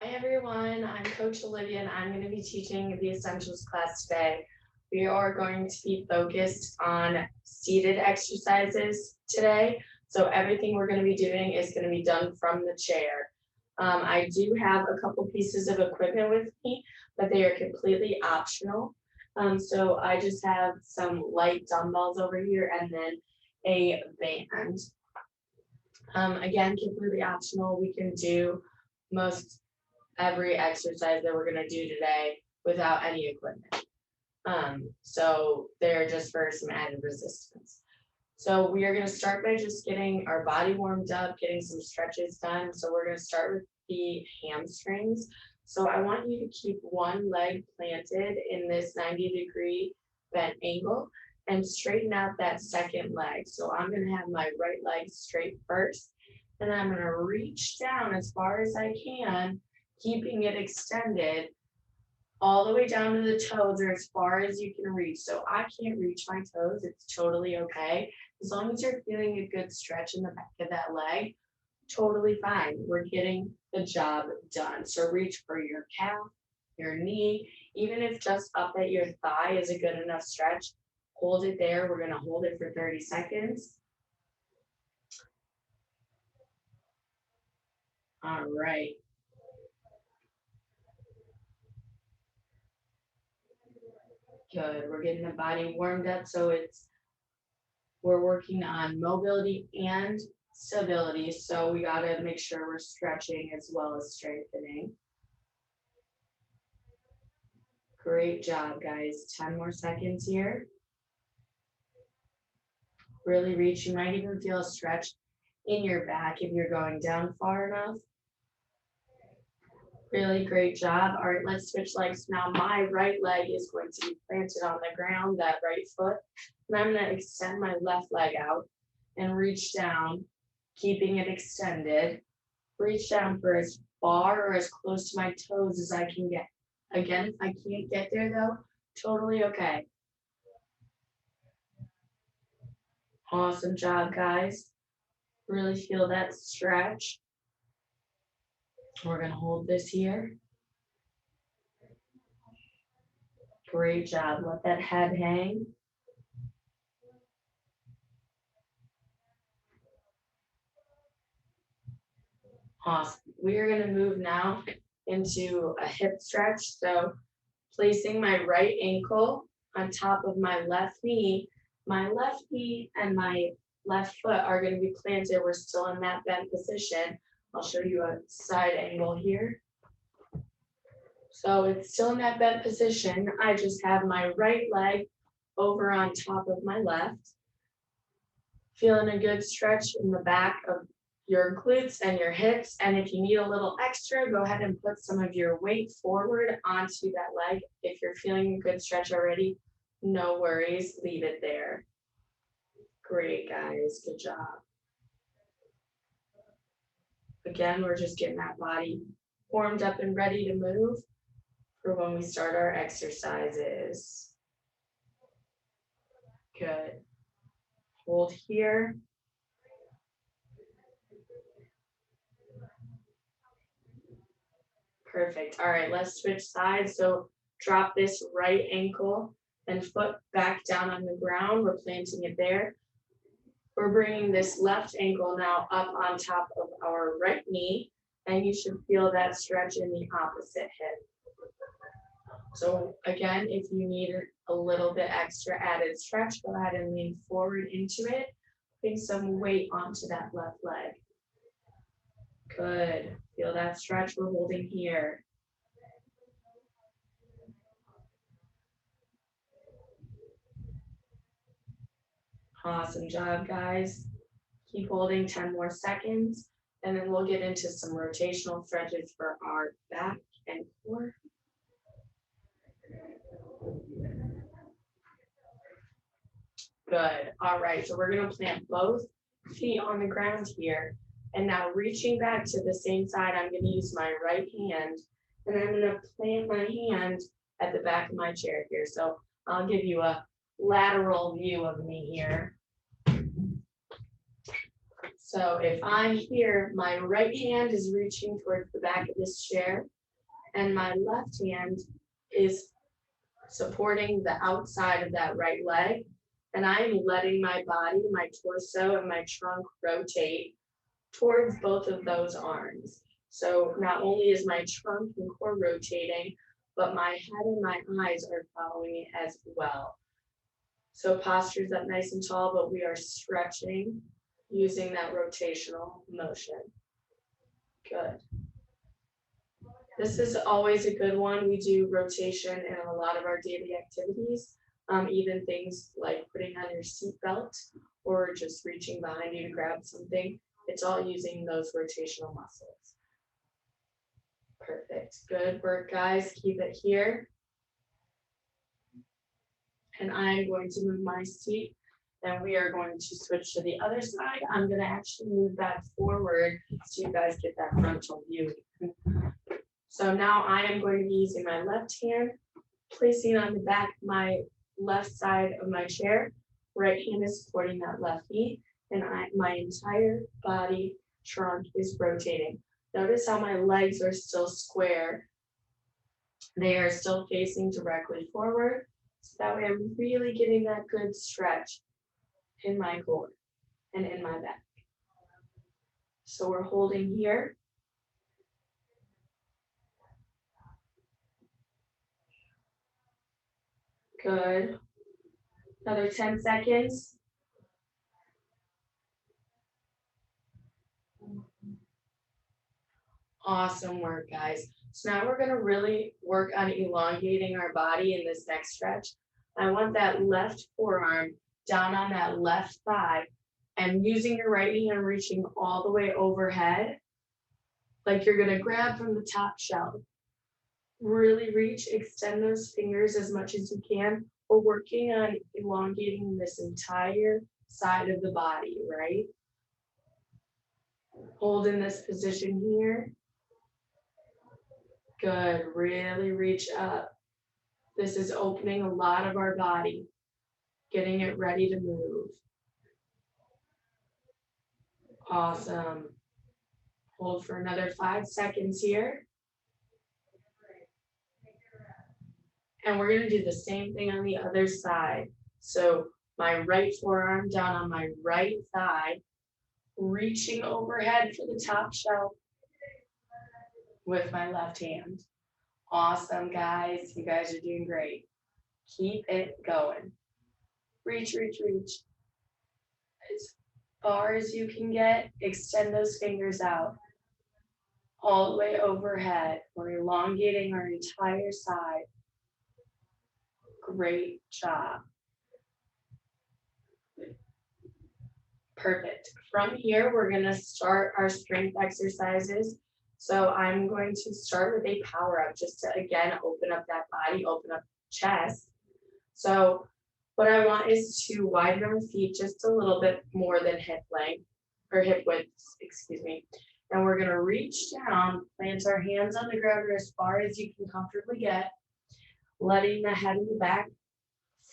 Hi everyone, I'm Coach Olivia and I'm going to be teaching the Essentials class today. We are going to be focused on seated exercises today. So everything we're going to be doing is going to be done from the chair. I do have a couple pieces of equipment with me, but they are completely optional. So I just have some light dumbbells over here and then a band. Again, completely optional. We can do most every exercise that we're gonna do today without any equipment. So they're just for some added resistance. So we are gonna start by just getting our body warmed up, getting some stretches done. So we're gonna start with the hamstrings. So I want you to keep one leg planted in this 90-degree bent angle and straighten out that second leg. So I'm gonna have my right leg straight first, and I'm gonna reach down as far as I can, keeping it extended all the way down to the toes or as far as you can reach. So I can't reach my toes. It's totally okay. As long as you're feeling a good stretch in the back of that leg, totally fine. We're getting the job done. So reach for your calf, your knee, even if just up at your thigh is a good enough stretch, hold it there. We're going to hold it for 30 seconds. All right. Good. We're getting the body warmed up so we're working on mobility and stability. So we got to make sure we're stretching as well as strengthening. Great job, guys. 10 more seconds here. Really reach. You might even feel a stretch in your back if you're going down far enough. Really great job. All right, let's switch legs. Now my right leg is going to be planted on the ground, that right foot. And I'm going to extend my left leg out and reach down, keeping it extended. Reach down for as far or as close to my toes as I can get. Again, if I can't get there though, totally okay. Awesome job, guys. Really feel that stretch. We're going to hold this here. Great job. Let that head hang. Awesome. We are going to move now into a hip stretch. So placing my right ankle on top of my left knee and my left foot are going to be planted. We're still in that bent position. I'll show you a side angle here. So it's still in that bent position. I just have my right leg over on top of my left. Feeling a good stretch in the back of your glutes and your hips. And if you need a little extra, go ahead and put some of your weight forward onto that leg. If you're feeling a good stretch already, no worries, leave it there. Great, guys, good job. Again, we're just getting that body warmed up and ready to move for when we start our exercises. Good. Hold here. Perfect. All right, let's switch sides. So drop this right ankle and foot back down on the ground. We're planting it there. We're bringing this left ankle now up on top of our right knee, and you should feel that stretch in the opposite hip. So again, if you need a little bit extra added stretch, go ahead and lean forward into it, putting some weight onto that left leg. Good. Feel that stretch we're holding here. Awesome job, guys. Keep holding 10 more seconds, and then we'll get into some rotational stretches for our back and core. Good. All right, so we're going to plant both feet on the ground here. And now reaching back to the same side, I'm going to use my right hand, and I'm going to plant my hand at the back of my chair here. So I'll give you a lateral view of me here. So if I'm here, my right hand is reaching towards the back of this chair, and my left hand is supporting the outside of that right leg, and I'm letting my body, my torso, and my trunk rotate towards both of those arms. So not only is my trunk and core rotating, but my head and my eyes are following it as well. So posture's up nice and tall, but we are stretching using that rotational motion. Good. This is always a good one. We do rotation in a lot of our daily activities, even things like putting on your seatbelt or just reaching behind you to grab something. It's all using those rotational muscles. Perfect. Good work, guys. Keep it here. And I'm going to move my seat, and we are going to switch to the other side. I'm going to actually move that forward so you guys get that frontal view. So now I am going to be using my left hand, placing on the back of my left side of my chair. Right hand is supporting that left knee, and my entire body trunk is rotating. Notice how my legs are still square. They are still facing directly forward. So that way I'm really getting that good stretch in my core and in my back. So we're holding here. Good. Another 10 seconds. Awesome work, guys. So now we're going to really work on elongating our body in this next stretch. I want that left forearm down on that left thigh, and using your right hand reaching all the way overhead, like you're going to grab from the top shelf. Really reach, extend those fingers as much as you can. We're working on elongating this entire side of the body, right? Hold in this position here. Good, really reach up. This is opening a lot of our body, getting it ready to move. Awesome. Hold for another 5 seconds here. And we're gonna do the same thing on the other side. So my right forearm down on my right thigh, reaching overhead for the top shelf with my left hand. Awesome, guys. You guys are doing great. Keep it going. Reach, reach, reach. As far as you can get, extend those fingers out. All the way overhead. We're elongating our entire side. Great job. Perfect. From here, we're going to start our strength exercises. So I'm going to start with a power up just to, again, open up that body, open up the chest. So what I want is to widen our feet just a little bit more than hip length, or hip width, excuse me. And we're going to reach down, plant our hands on the ground as far as you can comfortably get, letting the head and the back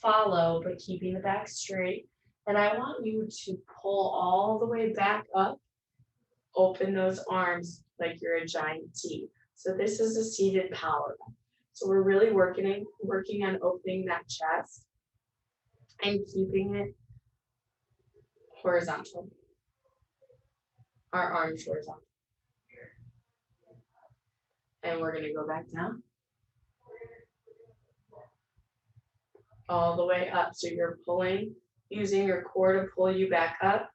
follow, but keeping the back straight. And I want you to pull all the way back up, open those arms like you're a giant T. So this is a seated power up. So we're really working on opening that chest and keeping it horizontal. Our arms horizontal. And we're gonna go back down. All the way up. So you're pulling, using your core to pull you back up.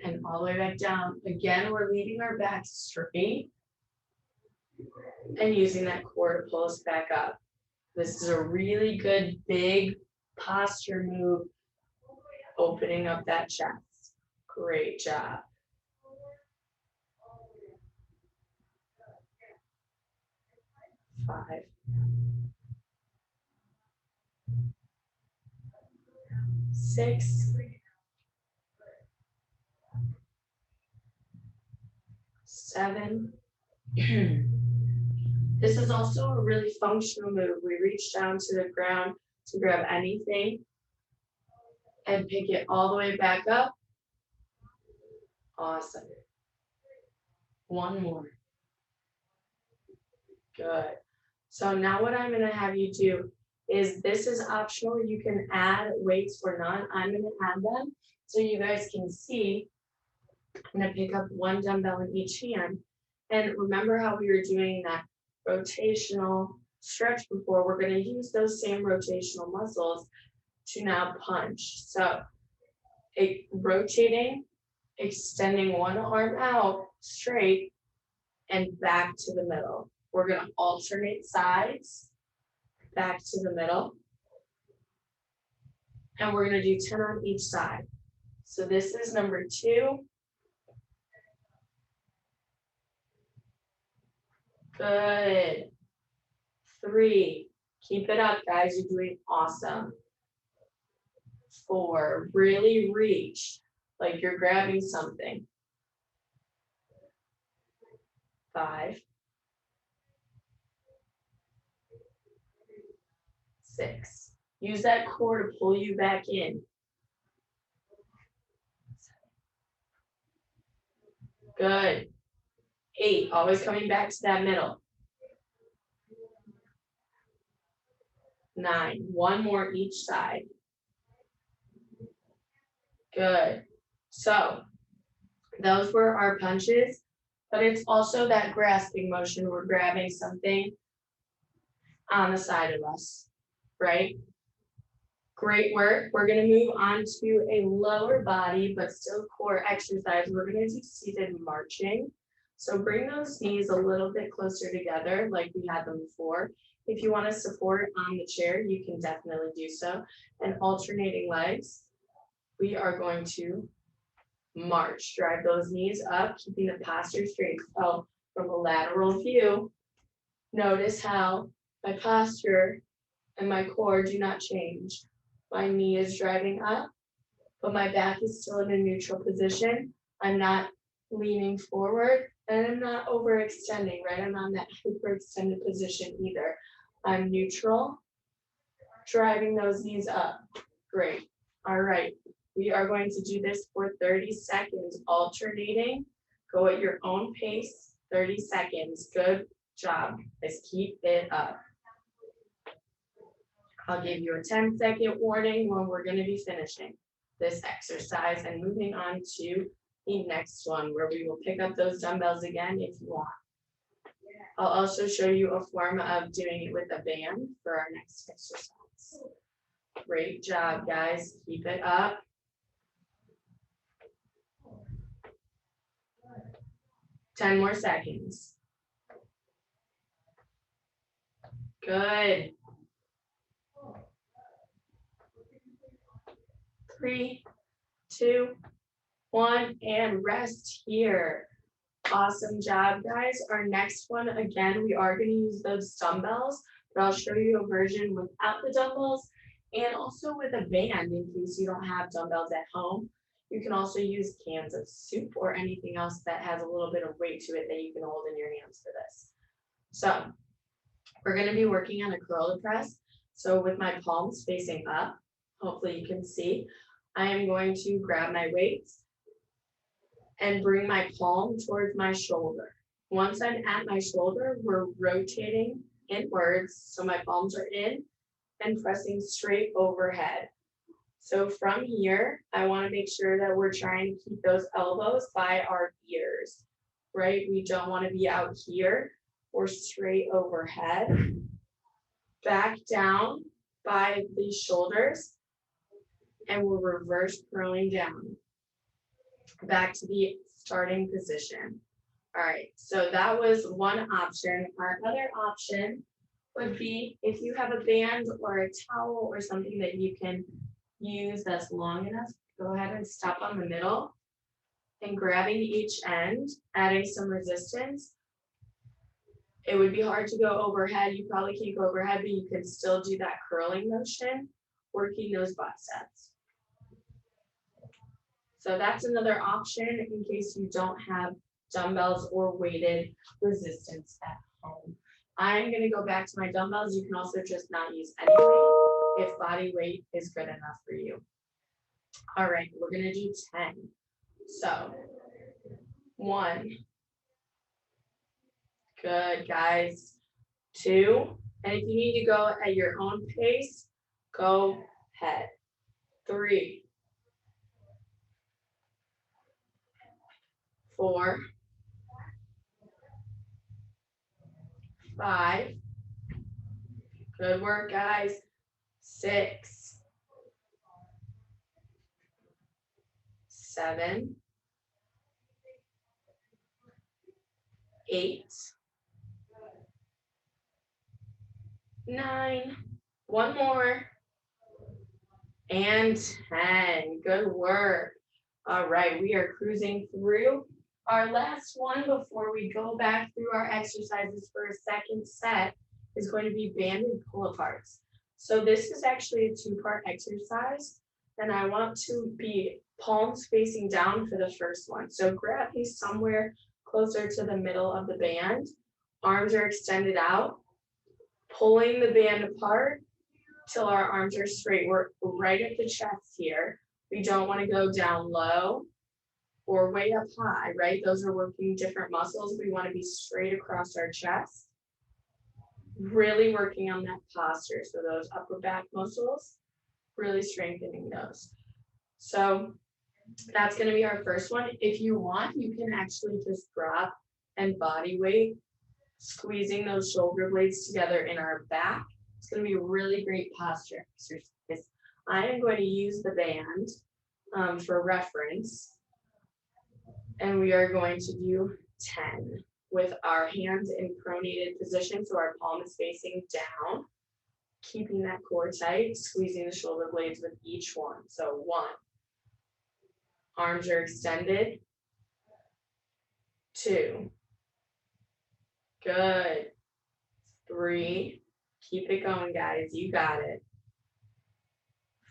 And all the way back down. Again, we're leaving our back straight and using that core to pull us back up. This is a really good big posture move, opening up that chest. Great job. Five. 6. 7. This is also a really functional move. We reach down to the ground to grab anything and pick it all the way back up Awesome. One more. Good. So now what I'm gonna have you do is, this is optional. You can add weights or not. I'm gonna add them so you guys can see. I'm gonna pick up one dumbbell in each hand. And remember how we were doing that rotational stretch before? We're gonna use those same rotational muscles to now punch. So rotating, extending one arm out straight and back to the middle. We're gonna alternate sides, back to the middle. And we're gonna do 10 on each side. So this is number 2. Good. 3. Keep it up, guys. You're doing awesome. 4. Really reach like you're grabbing something. 5. 6. Use that core to pull you back in. Good. 8. Always coming back to that middle. 9. One more each side. Good. So those were our punches, but it's also that grasping motion. We're grabbing something on the side of us, right? Great work. We're going to move on to a lower body, but still core exercise. We're going to do seated marching. So bring those knees a little bit closer together like we had them before. If you want to support on the chair, you can definitely do so. And alternating legs, we are going to march. Drive those knees up, keeping the posture straight. So from a lateral view, notice how my posture and my core do not change. My knee is driving up, but my back is still in a neutral position. I'm not leaning forward, and I'm not overextending, right? I'm not in that hyperextended position either. I'm neutral, driving those knees up. Great. All right. We are going to do this for 30 seconds, alternating. Go at your own pace, 30 seconds. Good job. Just keep it up. I'll give you a 10-second warning when we're going to be finishing this exercise and moving on to the next one, where we will pick up those dumbbells again if you want. I'll also show you a form of doing it with a band for our next exercise. Great job, guys. Keep it up. Ten more seconds. Good. 3, 2, 1, and rest here. Awesome job, guys. Our next one, again, we are going to use those dumbbells, but I'll show you a version without the dumbbells and also with a band in case you don't have dumbbells at home. You can also use cans of soup or anything else that has a little bit of weight to it that you can hold in your hands for this. So we're going to be working on a curl press. So with my palms facing up, hopefully you can see, I am going to grab my weights and bring my palm towards my shoulder. Once I'm at my shoulder, we're rotating inwards, so my palms are in and pressing straight overhead. So from here, I want to make sure that we're trying to keep those elbows by our ears, right? We don't want to be out here or straight overhead. Back down by the shoulders, and we'll reverse curling down. Back to the starting position. All right, so that was one option. Our other option would be if you have a band or a towel or something that you can use that's long enough, go ahead and stop on the middle and grabbing each end, adding some resistance. It would be hard to go overhead. You probably can't go overhead, but you can still do that curling motion, working those biceps. So that's another option in case you don't have dumbbells or weighted resistance at home. I'm going to go back to my dumbbells. You can also just not use any weight if body weight is good enough for you. All right, we're going to do 10. So 1. Good, guys. 2. And if you need to go at your own pace, go ahead. 3. 4. 5. Good work, guys. 6. 7. 8. 9. One more. And 10. Good work. All right, we are cruising through our last one before we go back through our exercises for a second set is going to be banded pull-aparts. So this is actually a 2-part exercise, and I want to be palms facing down for the first one. So grab me somewhere closer to the middle of the band. Arms are extended out, pulling the band apart till our arms are straight. We're right at the chest here. We don't want to go down low or way up high, right? Those are working different muscles. We want to be straight across our chest, really working on that posture. So those upper back muscles, really strengthening those. So that's going to be our first one. If you want, you can actually just drop and body weight, squeezing those shoulder blades together in our back. It's going to be a really great posture exercise. I am going to use the band for reference, and we are going to do 10 with our hands in pronated position, so our palm is facing down, keeping that core tight, squeezing the shoulder blades with each one. So 1, arms are extended. 2, good. 3, keep it going, guys, you got it.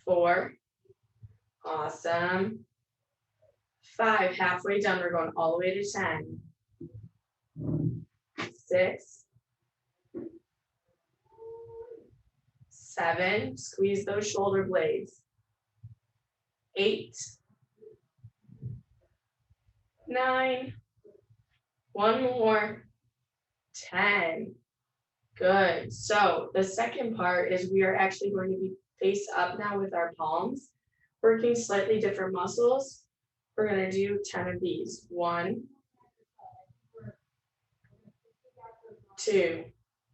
4, awesome. 5, halfway done, we're going all the way to 10. 6, 7, squeeze those shoulder blades. 8, 9, one more, 10. Good. So the second part is we are actually going to be face up now with our palms, working slightly different muscles. We're going to do 10 of these. 1, 2,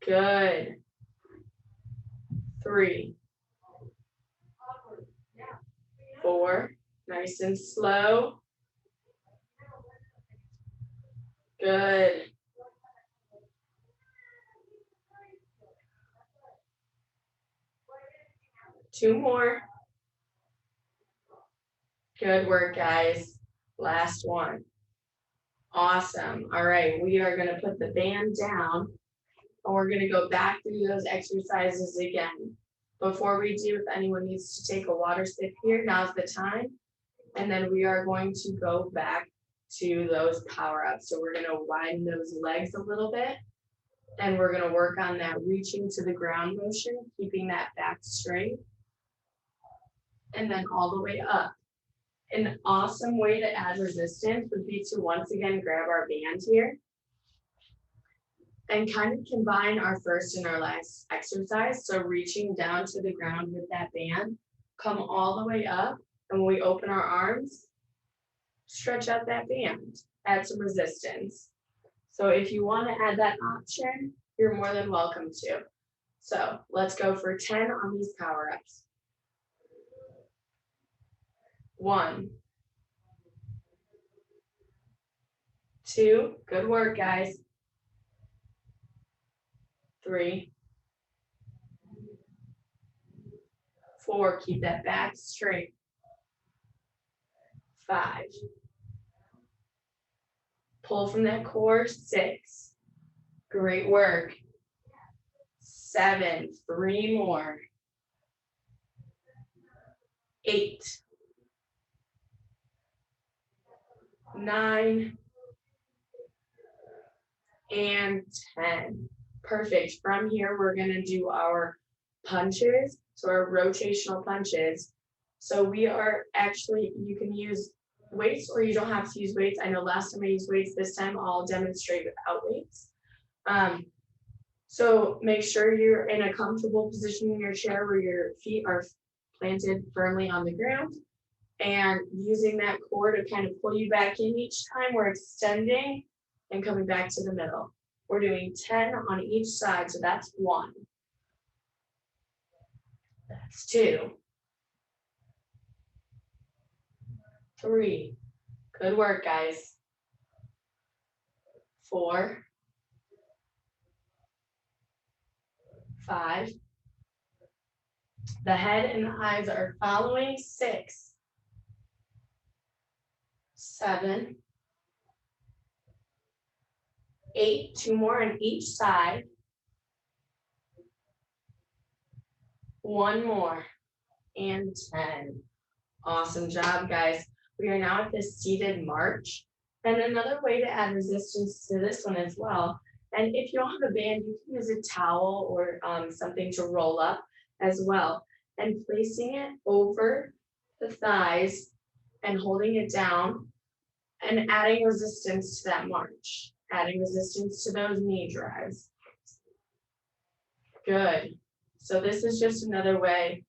good. 3, 4, nice and slow. Good. 2 more. Good work, guys. Last one. Awesome. All right, we are going to put the band down, and we're going to go back through those exercises again. Before we do, if anyone needs to take a water sip here, now's the time. And then we are going to go back to those power-ups. So we're going to widen those legs a little bit, and we're going to work on that reaching to the ground motion, keeping that back straight, and then all the way up. An awesome way to add resistance would be to once again grab our band here and kind of combine our first and our last exercise. So reaching down to the ground with that band, come all the way up, and when we open our arms, stretch out that band, add some resistance. So if you want to add that option, you're more than welcome to. So let's go for 10 on these power-ups. 1, 2, good work, guys. 3, 4, keep that back straight. 5, pull from that core. 6, great work. 7, 3 more. 8, 9, and 10. Perfect. From here, we're going to do our punches, so our rotational punches. So we are actually, you can use weights, or you don't have to use weights. I know last time I used weights, this time I'll demonstrate without weights. So make sure you're in a comfortable position in your chair where your feet are planted firmly on the ground, and using that core to kind of pull you back in each time. We're extending and coming back to the middle. We're doing 10 on each side, so that's 1. That's 2. 3. Good work, guys. 4. 5. The head and the eyes are following. 6. 7. 8. 2 more on each side. 1 more. And 10. Awesome job, guys. We are now at this seated march. And another way to add resistance to this one as well. And if you don't have a band, you can use a towel or something to roll up as well. And placing it over the thighs and holding it down and adding resistance to that march. Adding resistance to those knee drives. Good. So this is just another way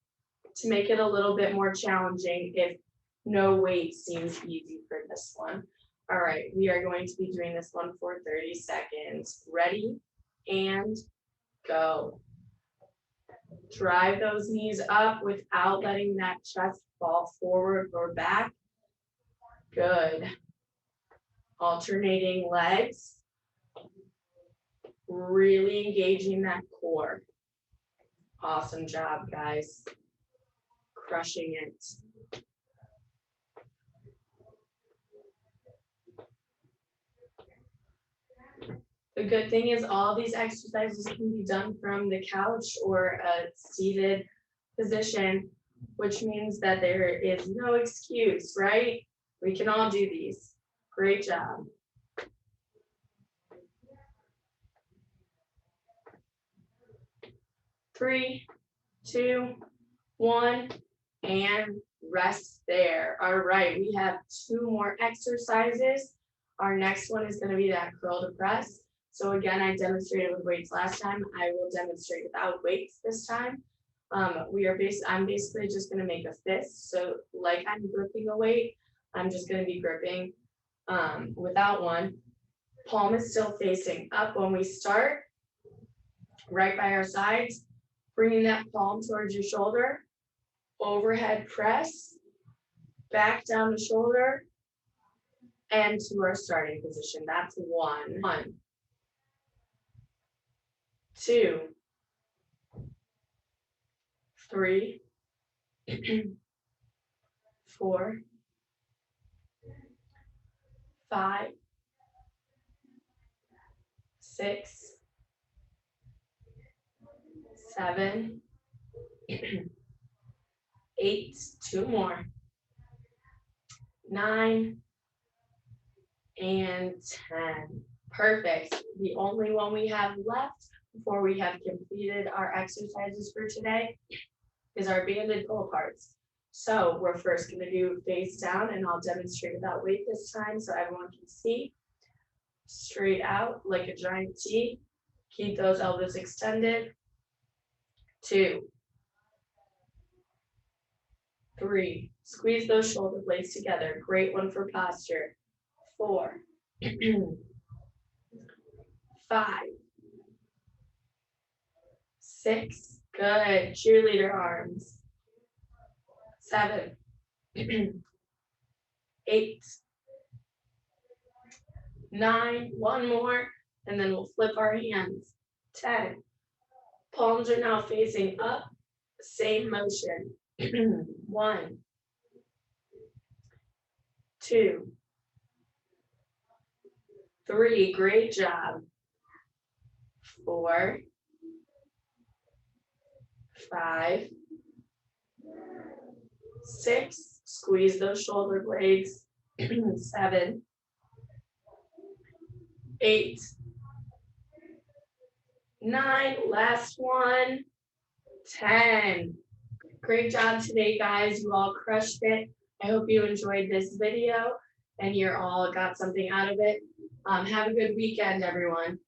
to make it a little bit more challenging if no weight seems easy for this one. All right, we are going to be doing this one for 30 seconds. Ready and go. Drive those knees up without letting that chest fall forward or back. Good. Alternating legs. Really engaging that core. Awesome job, guys. Crushing it. The good thing is all these exercises can be done from the couch or a seated position, which means that there is no excuse, right? We can all do these. Great job. Three, 2, 1, and rest there. All right, we have 2 more exercises. Our next one is going to be that curl to press. So again, I demonstrated with weights last time. I will demonstrate without weights this time. I'm basically just going to make a fist. So like I'm gripping a weight, I'm just going to be gripping without one. Palm is still facing up when we start, right by our sides, bringing that palm towards your shoulder, overhead press, back down the shoulder, and to our starting position. That's 1. 1, 2, 3, 4, 5, 6, 7, 8, 2 more, 9, and 10. Perfect. The only one we have left before we have completed our exercises for today is our banded pull aparts. So we're first going to do face down, and I'll demonstrate without weight this time so everyone can see. Straight out like a giant T. Keep those elbows extended. 2, 3, squeeze those shoulder blades together. Great one for posture. 4, 5, 6, good. Cheerleader arms. 7, 8, 9, 1 more, and then we'll flip our hands. 10. Palms are now facing up, same motion. 1, 2, 3, great job. 4, 5, 6, squeeze those shoulder blades. 7, 8, 9, last one, 10. Great job today, guys. You all crushed it. I hope you enjoyed this video and you're all got something out of it. Have a good weekend, everyone.